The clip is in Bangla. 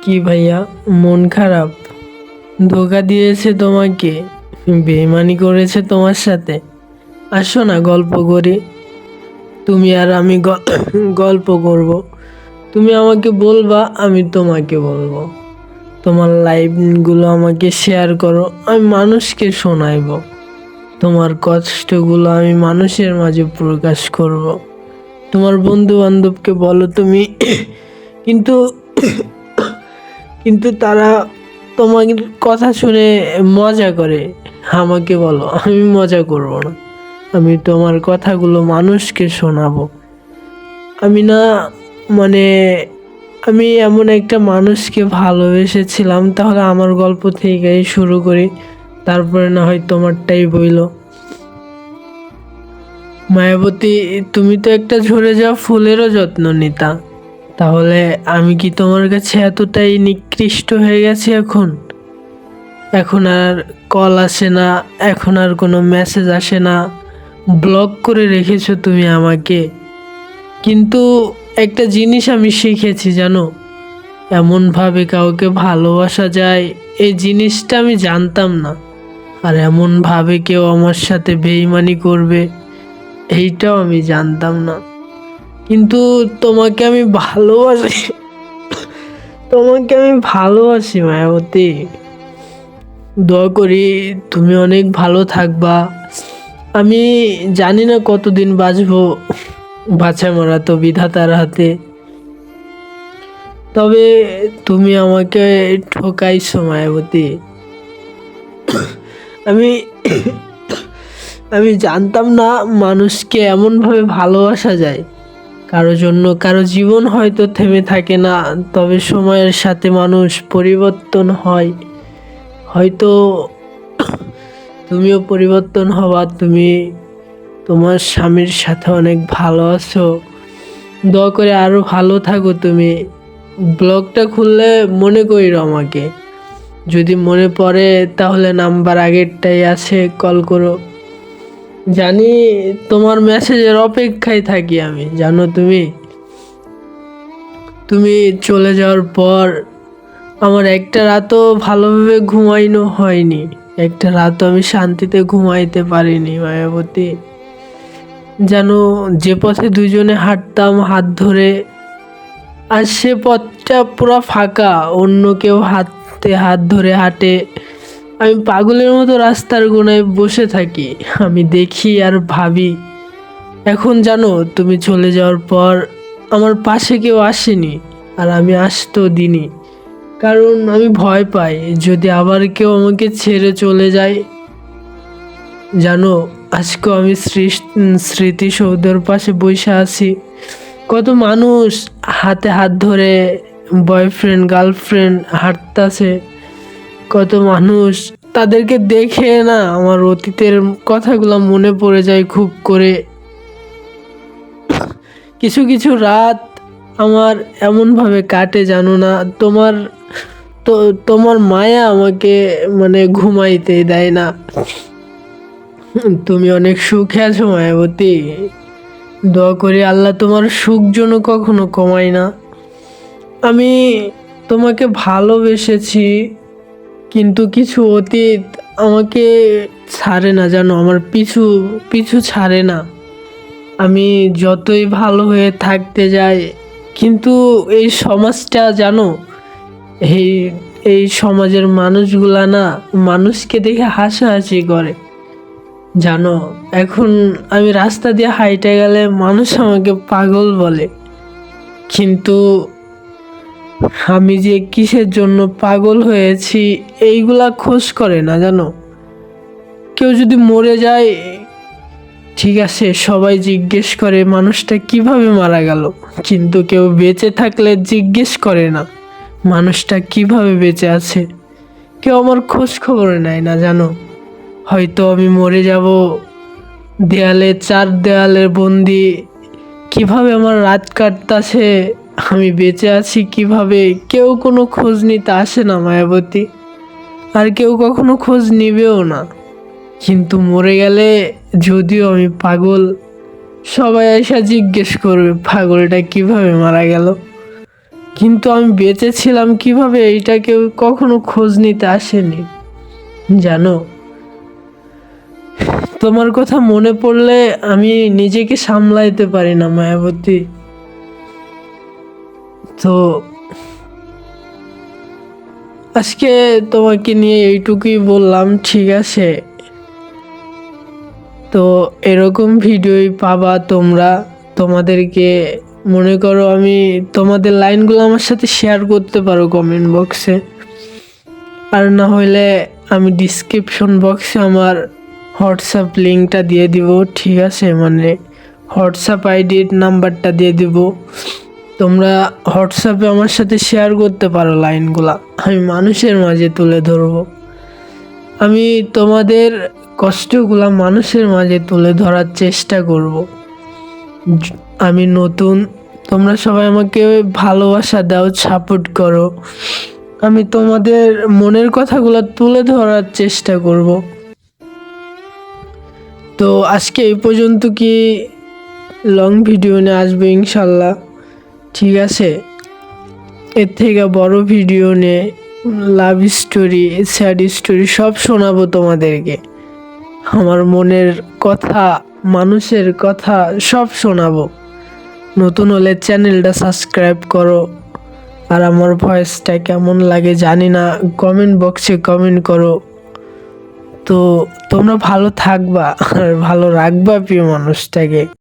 কি ভাইয়া, মন খারাপ? ধোকা দিয়েছে তোমাকে, বেইমানি করেছে তোমার সাথে। আসো না গল্প করি, তুমি আর আমি গল্প করব। তুমি আমাকে বলবা, আমি তোমাকে বলবো। তোমার লাইফগুলো আমাকে শেয়ার করো, আমি মানুষকে শোনাইব। তোমার কষ্টগুলো আমি মানুষের মাঝে প্রকাশ করব। তোমার বন্ধু বান্ধবকে বলো তুমি, কিন্তু কিন্তু তারা তোমার কথা শুনে মজা করে। আমাকে বলো, আমি মজা করব না, আমি তোমার কথাগুলো মানুষকে শোনাবো। আমি না, মানে আমি এমন একটা মানুষকে ভালোবেসেছিলাম। তাহলে আমার গল্প থেকেই শুরু করি, তারপরে না হয় তোমারটাই বইলো। মায়াবতী, তুমি তো একটা ঝরে যাওয়া ফুলেরও যত্ন নিতা, তাহলে আমি কি তোমার কাছে এতটাই নিকৃষ্ট হয়ে গেছি এখন? এখন আর কল আসে না, এখন আর কোনো মেসেজ আসে না, ব্লক করে রেখেছো তুমি আমাকে। কিন্তু একটা জিনিস আমি শিখেছি জানো, এমনভাবে কাউকে ভালোবাসা যায় এই জিনিসটা আমি জানতাম না। আর এমনভাবে কেউ আমার সাথে বেইমানি করবে এইটাও আমি জানতাম না। কিন্তু তোমাকে আমি ভালোবাসি, তোমাকে আমি ভালোবাসি মায়াবতী। দোয়া করি তুমি অনেক ভালো থাকবা। আমি জানি না কতদিন বাঁচবো, বাছা মরা তো বিধাতার হাতে। তবে তুমি আমাকে ঠকাইছো মায়াবতী। আমি আমি জানতাম না মানুষকে এমনভাবে ভালোবাসা যায়। কারো জন্য কারো জীবন হয়তো থেমে থাকে না, তবে সময়ের সাথে মানুষ পরিবর্তন হয়। হয়তো তুমিও পরিবর্তন হবা, তুমি তোমার স্বামীর সাথে অনেক ভালো আছো। দয়া করে আরো ভালো থাকো তুমি। ব্লগটা খুললে মনে করিও আমাকে, যদি মনে পড়ে তাহলে নাম্বার আগেরটাই আছে, কল করো। জানি তোমার মেসেজের অপেক্ষায় থাকি আমি, জানো তুমি। তুমি চলে যাওয়ার পর আমার একটা রাতও ভালোভাবে ঘুমাইনো হয়নি, একটা রাতও আমি শান্তিতে ঘুমাইতে পারিনি মায়াবতী। জানো, যে পথে দুজনে হাঁটতাম হাত ধরে, আর সে পথটা পুরো ফাঁকা, অন্য কেউ হাতে হাত ধরে হাঁটে। আমি পাগলের মতো রাস্তার কোনায় বসে থাকি, আমি দেখি আর ভাবি। এখন জানো, তুমি চলে যাওয়ার পর আমার পাশে কেউ আসেনি, আর আমি আসতেও দিনি। কারণ আমি ভয় পাই যদি আবার কেউ আমাকে ছেড়ে চলে যায়। জানো, আজকেও আমি স্মৃতিসৌধের পাশে বসে আছি। কত মানুষ হাতে হাত ধরে বয়ফ্রেন্ড গার্লফ্রেন্ড হাঁটতাছে, কত মানুষ। তাদেরকে দেখে না আমার অতীতের কথাগুলো মনে পড়ে যায় খুব করে। কিছু কিছু রাত আমার এমনভাবে কাটে জানো না, তোমার তো তোমার মায়া আমাকে ঘুমাইতে দেয় না। তুমি অনেক সুখে আছো মায়াবতী, দোয়া করি আল্লাহ তোমার সুখ যেন কখনো কমায় না। আমি তোমাকে ভালোবেসেছি, কিন্তু কিছু অতীত আমাকে ছাড়ে না জানো, আমার পিছু পিছু ছাড়ে না। আমি যতই ভালো হয়ে থাকতে যাই, কিন্তু এই সমাজটা জানো, এই এই সমাজের মানুষগুলা না মানুষকে দেখে হাসাহাসি করে। জানো, এখন আমি রাস্তা দিয়ে হাইটে গেলে মানুষ আমাকে পাগল বলে, কিন্তু আমি যে কিসের জন্য পাগল হয়েছি এইগুলা খোঁজ করে না জানো। কেউ যদি মরে যায়, ঠিক আছে, সবাই জিজ্ঞেস করে মানুষটা কিভাবে মারা গেল, কিন্তু কেউ বেঁচে থাকলে জিজ্ঞেস করে না মানুষটা কিভাবে বেঁচে আছে। কেউ আমার খোঁজ খবর নেয় না জানো। হয়তো আমি মরে যাব, দেয়ালে চার দেয়ালের বন্দি, কিভাবে আমার রাত কাটতাছে, আমি বেঁচে আছি কিভাবে, কেউ কোনো খোঁজ নিতে আসে না মায়াবতী। আর কেউ কখনো খোঁজ নিবেও না। কিন্তু মরে গেলে, যদিও আমি পাগল, সবাই এসে জিজ্ঞেস করবে পাগলটা কিভাবে মারা গেল। কিন্তু আমি বেঁচে ছিলাম কিভাবে এইটা কেউ কখনো খোঁজ নিতে আসেনি। জানো, তোমার কথা মনে পড়লে আমি নিজেকে সামলাইতে পারি না মায়াবতী। তো আজকে তোমাকে নিয়ে এইটুকুই বললাম, ঠিক আছে? তো এরকম ভিডিওই পাবা তোমরা। তোমাদেরকে মনে করো আমি তোমাদের লাইনগুলো আমার সাথে শেয়ার করতে পারো কমেন্ট বক্সে, আর না হইলে আমি ডিসক্রিপশন বক্সে আমার হোয়াটসঅ্যাপ লিঙ্কটা দিয়ে দিব, ঠিক আছে? মানে হোয়াটসঅ্যাপ আইডির নাম্বারটা দিয়ে দিব, তোমরা হোয়াটসঅ্যাপে আমার সাথে শেয়ার করতে পারো লাইনগুলা, আমি মানুষের মাঝে তুলে ধরবো। আমি তোমাদের কষ্টগুলা মানুষের মাঝে তুলে ধরার চেষ্টা করব। আমি নতুন, তোমরা সবাই আমাকে ভালোবাসা দাও, সাপোর্ট করো, আমি তোমাদের মনের কথাগুলো তুলে ধরার চেষ্টা করব। তো আজকে এই পর্যন্ত, কি লং ভিডিও নিয়ে আসবে ইনশাল্লাহ, ঠিক আছে? এর থেকে বড় ভিডিও নিয়ে লাভ স্টোরি, স্যাড স্টোরি সব শোনাবো তোমাদেরকে। আমার মনের কথা, মানুষের কথা সব শোনাবো। নতুন হলে চ্যানেলটা সাবস্ক্রাইব করো। আর আমার ভয়েসটা কেমন লাগে জানি না, কমেন্ট বক্সে কমেন্ট করো। তো তোমরা ভালো থাকবা আর ভালো রাখবা প্রিয় মানুষটাকে।